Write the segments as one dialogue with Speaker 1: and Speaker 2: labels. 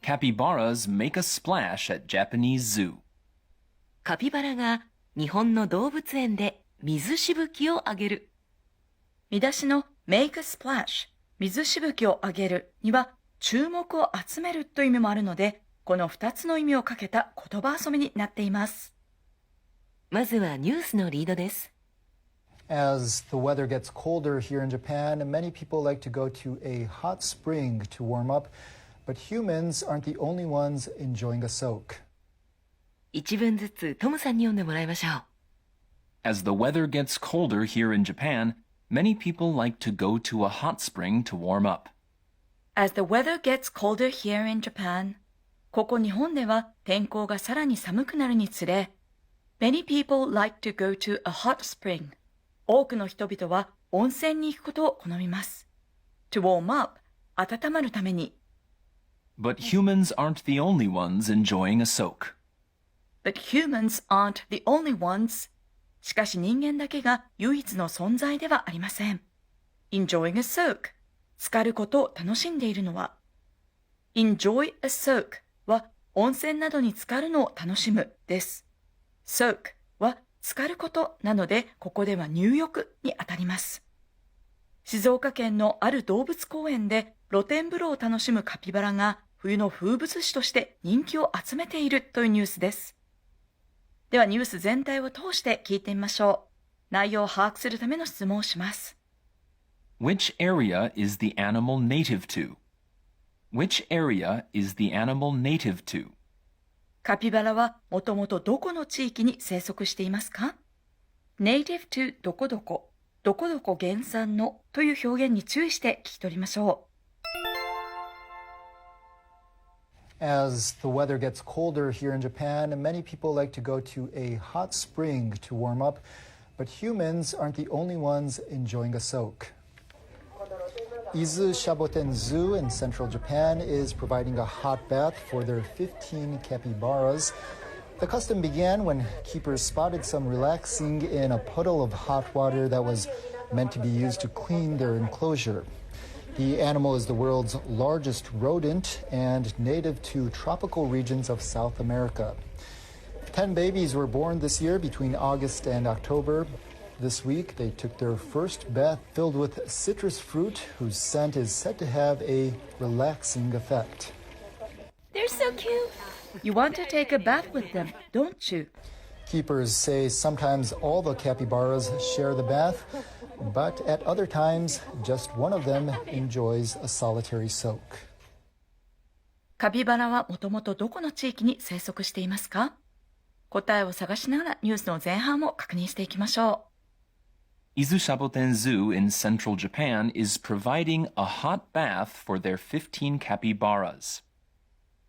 Speaker 1: Capybaras make a splash at Japanese zoo.
Speaker 2: カピバラが日本の動物園で水しぶきを上げる。見出しの make a splash 水しぶきを上げるには注目を集めるという意味もあるので、この2つの意味をかけた言葉遊びになっています。まずはニュースのリードです。
Speaker 3: As the weather gets colder here in Japan, many people like to go to a hot spring to warm up, but humans aren't the only ones enjoying a soak.
Speaker 2: 一文ずつトムさんに読んでもらいましょう。
Speaker 1: As the weather gets colder here in Japan, many people like to go to a hot spring to warm up.
Speaker 2: As the weather gets colder here in Japan, ここ日本では天候がさらに寒くなるにつれ、many people like to go to a hot spring. 多くの人々は温泉に行くことを好みます。To warm up, 温まるために。
Speaker 1: But humans aren't the only ones enjoying a soak.
Speaker 2: But humans aren't the only ones. しかし人間だけが唯一の存在ではありません。Enjoying a soak. 浸かることを楽しんでいるのは。Enjoy a soak は温泉などに浸かるのを楽しむです。Soak は浸かることなので、ここでは入浴にあたります。静岡県のある動物公園で露天風呂を楽しむカピバラが冬の風物詩として人気を集めているというニュースです。ではニュース全体を通して聞いてみましょう。内容を把握するための質問をします。
Speaker 1: Which area is the animal native to? Which area is the animal native to?
Speaker 2: カピバラはもともとどこの地域に生息していますか？ Native to どこどこ、どこどこ原産のという表現に注意して聞き取りましょ
Speaker 3: う。As the weather gets colder here in Japan, many people like to go to a hot spring to warm up, but humans aren't the only ones enjoying a soak. Izu Shaboten Zoo in central Japan is providing a hot bath for their 15 capybaras. The custom began when keepers spotted some relaxing in a puddle of hot water that was meant to be used to clean their enclosure. The animal is the world's largest rodent and native to tropical regions of South America. 10 babies were born this year between August and October. This week, they took their first bath filled with citrus fruit, whose scent is said to have a relaxing effect.
Speaker 2: They're so cute. You want to take a bath with them, don't you?
Speaker 3: Keepers say sometimes all the capybaras share the bath, but at other times, just one of them enjoys a solitary soak.
Speaker 2: カピバラはもともとどこの地域に生息していますか？答えを探しながらニュースの前半を確認していきましょう。
Speaker 1: Izu Shaboten Zoo in central Japan is providing a hot bath for their 15 capybaras.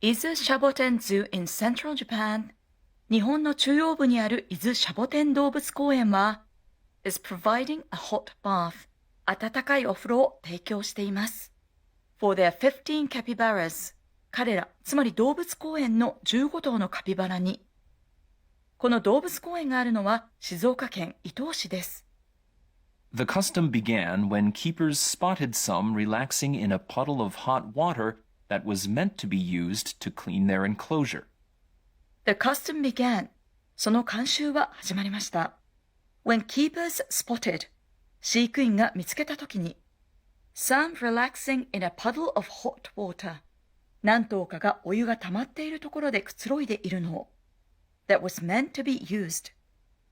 Speaker 2: Izu Shaboten Zoo in central Japan 日本の中央部にある伊豆シャボテン動物公園は is providing a hot bath 温かいお風呂を提供しています。For their 15 capybaras 彼ら、つまり動物公園の15頭のカピバラに。この動物公園があるのは静岡県伊東市です。
Speaker 1: The custom began when keepers spotted some relaxing in a puddle of hot water that was meant to be used to clean their enclosure.
Speaker 2: The custom began. その慣習は始まりました。When keepers spotted. 飼育員が見つけたときに。Some relaxing in a puddle of hot water. 何頭かがお湯が溜まっているところでくつろいでいるのを。That was meant to be used.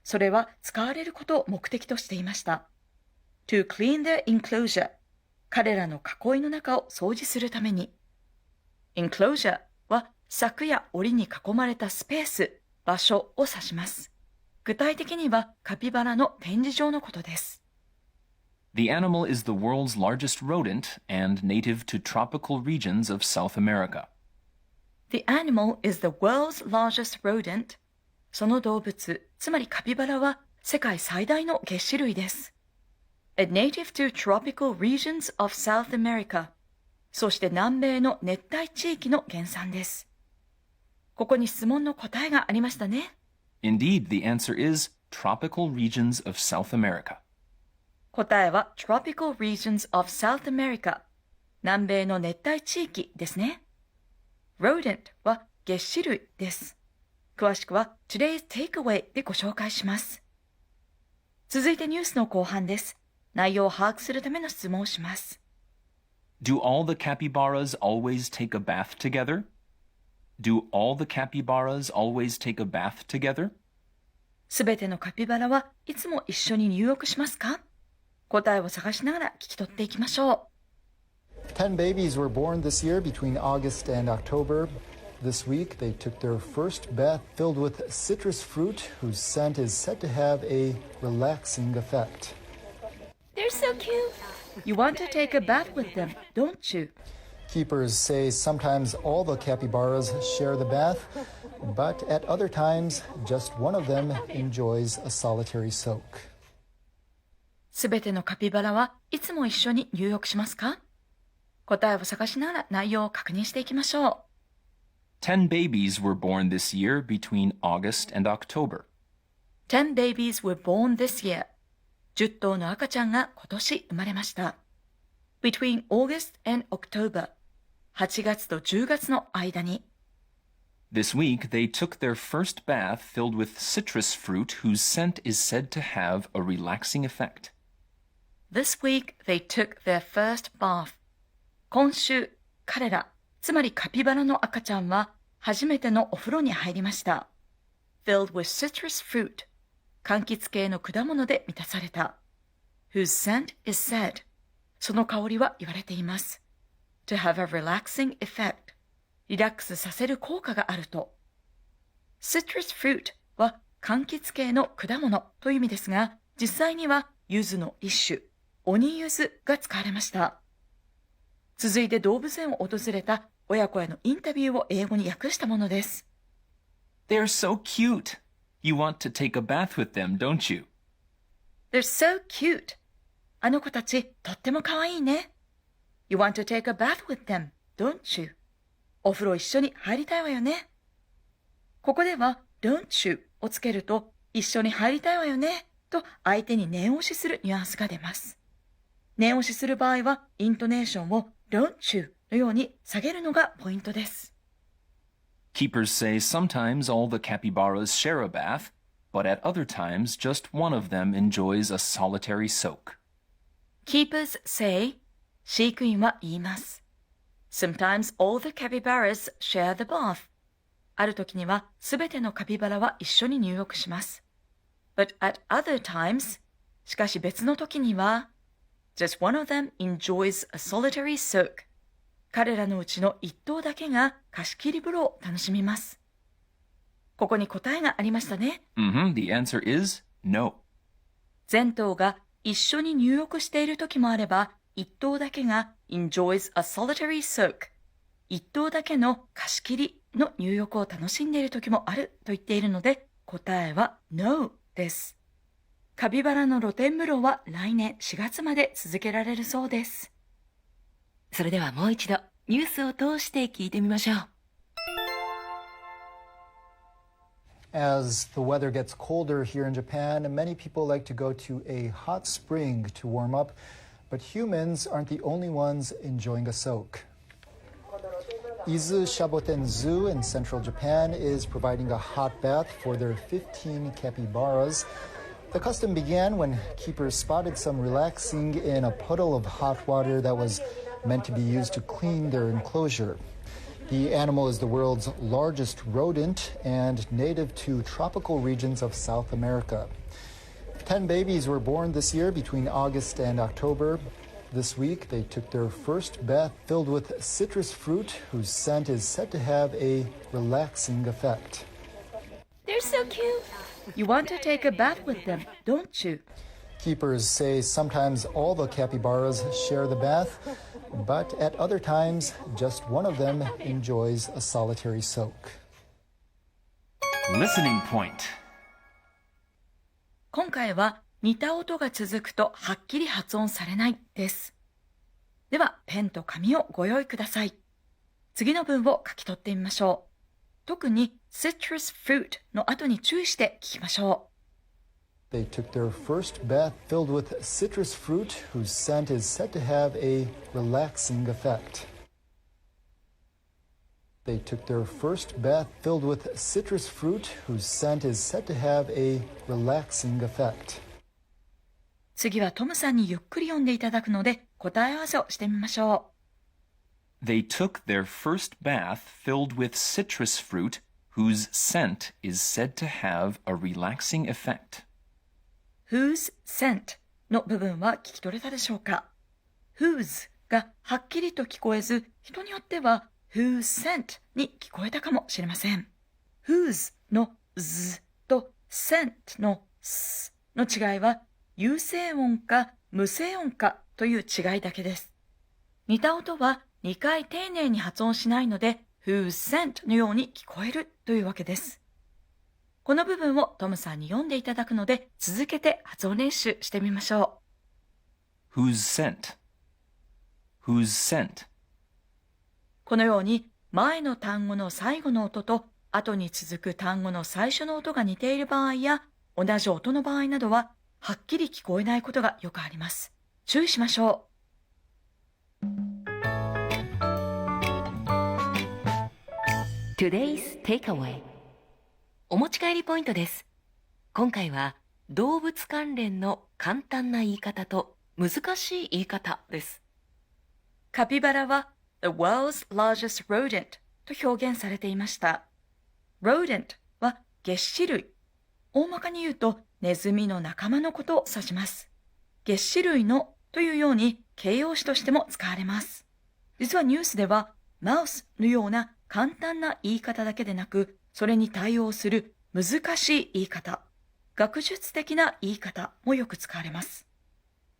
Speaker 2: それは使われることを目的としていました。To clean their enclosure. 彼らの囲いの中を掃除するために。Enclosure は柵や檻に囲まれたスペース、場所を指します。具体的にはカピバラの展示場のことです。
Speaker 1: The animal is the world's largest rodent and native to tropical regions of South America.
Speaker 2: The animal is the world's largest rodent. その動物、つまりカピバラは世界最大の齧歯類です。A native to tropical regions of South America. そして南米の熱帯地域の原産です。ここに質問の答えがありましたね。
Speaker 1: Indeed, the answer is tropical regions of South America.
Speaker 2: 答えは tropical regions of South America. 南米の熱帯地域ですね。rodent はげっ歯類です。詳しくは Today's Takeaway でご紹介します。続いてニュースの後半です。内容を把握するための質問をします。
Speaker 1: Do all the capybaras always take a bath together? Do all the capybaras always take a bath together?
Speaker 2: すべてのカピバラはいつも一緒に入浴しますか？答えを探しながら聞き取っていきましょう。
Speaker 3: 10 babies were born this year between August and October. This week, they took their first bath filled with citrus fruit, whose scent is said to have a relaxing effect.
Speaker 2: They're so cute. You want to take a bath with them, don't you?
Speaker 3: Keepers say sometimes all the capybaras share the bath, but at other times, just one of them enjoys a solitary soak.
Speaker 2: すべてのカピバラはいつも一緒に入浴しますか？答えを探しながら内容を確認していきましょう。
Speaker 1: 10 babies were born this year between August and October.
Speaker 2: 10 babies were born this year. 10頭の赤ちゃんが今年生まれました。Between August and October. 8月と10月の間に。
Speaker 1: This week, they took their first bath filled with citrus fruit whose scent is said to have a relaxing effect.
Speaker 2: This week, they took their first bath. 今週、彼ら、つまりカピバラの赤ちゃんは初めてのお風呂に入りました。Filled with citrus fruit. 柑橘系の果物で満たされた。Whose scent is said. その香りは言われています。To have a relaxing effect. リラックスさせる効果があると。Citrus fruit は柑橘系の果物という意味ですが、実際には柚子の一種、鬼柚子が使われました。続いて動物園を訪れた親子へのインタビューを英語に訳したものです。
Speaker 1: They're so cute. You want to take a bath with them, don't you?
Speaker 2: They're so cute. あの子たちとっても可愛いね。You want to take a bath with them, don't you? お風呂一緒に入りたいわよね。ここでは don't you をつけると一緒に入りたいわよねと相手に念押しするニュアンスが出ます。念押しする場合はイントネーションを don't you のように下げるのがポイントです。
Speaker 1: Keepers say sometimes all the capybaras share a bath, but at other times just one of them enjoys a solitary soak.
Speaker 2: Keepers say 飼育員は言います。Sometimes all the capybaras share the bath. ある時にはすべてのカピバラは一緒に入浴します。But at other times, しかし別の時には just one of them enjoys a solitary soak. 彼らのうちの一頭だけが貸し切り風呂を楽しみます。ここに答えがありましたね。
Speaker 1: The answer is no.
Speaker 2: 全頭が一緒に入浴している時もあれば、一頭だけが enjoys a solitary soak。一頭だけの貸し切りの入浴を楽しんでいる時もあると言っているので、答えは no です。カピバラの露天風呂は来年4月まで続けられるそうです。それではもう一度ニュースを通して聞いてみましょう。
Speaker 3: As the weather gets colder here in Japan, many people like to go to a hot spring to warm up, but humans aren't the only ones enjoying a soak. Izu Shaboten Zoo in central Japan is providing a hot bath for their 15 capybaras. The custom began when keepers spotted some relaxing in a puddle of hot water that was meant to be used to clean their enclosure. The animal is the world's largest rodent and native to tropical regions of South America. 10 babies were born this year between August and October. This week, they took their first bath filled with citrus fruit, whose scent is said to have a relaxing effect.
Speaker 2: They're so cute. You want to take a bath with them, don't you?
Speaker 3: Keepers say sometimes all the capybaras share the bath, but at other times, just one of them enjoys a solitary soak.
Speaker 1: Listening point.
Speaker 2: 今回は似た音が続くとはっきり発音されないです。では、ペンと紙をご用意ください。次の文を書き取ってみましょう。特に citrus fruit の後に注意して聞きましょう。
Speaker 3: They took their first bath filled with citrus fruit, whose scent is said to have a relaxing effect. They took their first bath filled with citrus fruit, whose scent is said to have a relaxing effect.
Speaker 2: 次はトムさんにゆっくり読んでいただくので答え合わせをしてみましょ
Speaker 1: う。They took their first bath filled with citrus fruit, whose scent is said to have a relaxing effect.
Speaker 2: whose scent の部分は聞き取れたでしょうか？ whose がはっきりと聞こえず、人によっては whose scent に聞こえたかもしれません。whose の z と scent の s の違いは有声音か無声音かという違いだけです。似た音は2回丁寧に発音しないので whose scent のように聞こえるというわけです。この部分をトムさんに読んでいただくので続けて発音練習してみましょ
Speaker 1: う。whose scent whose scent
Speaker 2: このように前の単語の最後の音と後に続く単語の最初の音が似ている場合や同じ音の場合などははっきり聞こえないことがよくあります。注意しましょう。
Speaker 4: Today's Takeaway お持ち帰りポイントです。今回は動物関連の簡単な言い方と難しい言い方です。
Speaker 2: カピバラは The world's largest rodent と表現されていました。rodent は齧歯類。大まかに言うとネズミの仲間のことを指します。齧歯類のというように形容詞としても使われます。実はニュースではマウスのような簡単な言い方だけでなく、それに対応する難しい言い方、学術的な言い方もよく使われます。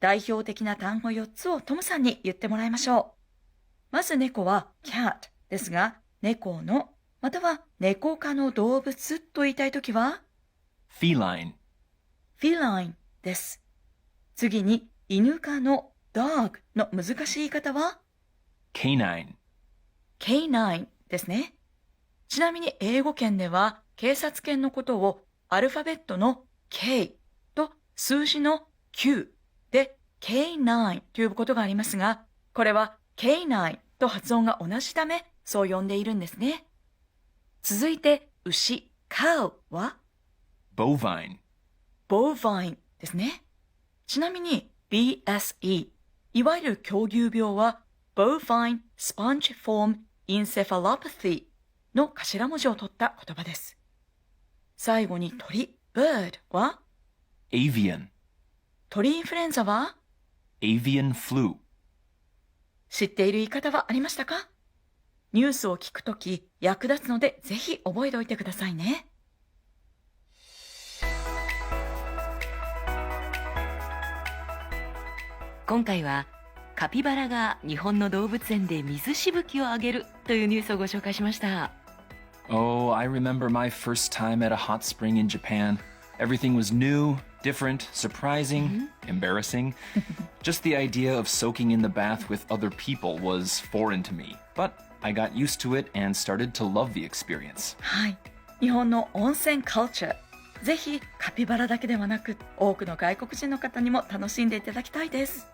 Speaker 2: 代表的な単語4つをトムさんに言ってもらいましょう。まず猫は cat ですが、猫のまたは猫科の動物と言いたいときは
Speaker 1: feline
Speaker 2: feline です。次に犬科の dog の難しい言い方は
Speaker 1: canine
Speaker 2: canine ですね。ちなみに英語圏では警察犬のことをアルファベットの K と数字の9で K9 と呼ぶことがありますが、これは K9 と発音が同じためそう呼んでいるんですね。続いて牛 cow は
Speaker 1: bovine
Speaker 2: bovine ですね。ちなみに BSE いわゆる狂牛病は bovine spongiform encephalopathy の頭文字を取った言葉です。最後に鳥 bird は
Speaker 1: avian
Speaker 2: 鳥インフルエンザは
Speaker 1: avian flu
Speaker 2: 知っている言い方はありましたか？ニュースを聞くとき役立つのでぜひ覚えておいてくださいね。
Speaker 4: 今回はカピバラが日本の動物園で水しぶきを上げるというニュースをご紹介しました。
Speaker 1: Oh, I remember my first time at a hot spring in Japan. Everything was new, different, surprising, embarrassing. Just the idea of soaking in the bath with other people was foreign to me. But I got used to it and started to love the experience.
Speaker 2: はい。日本の温泉カルチャー。ぜひカピバラだけではなく多くの外国人の方にも楽しんでいただきたいです。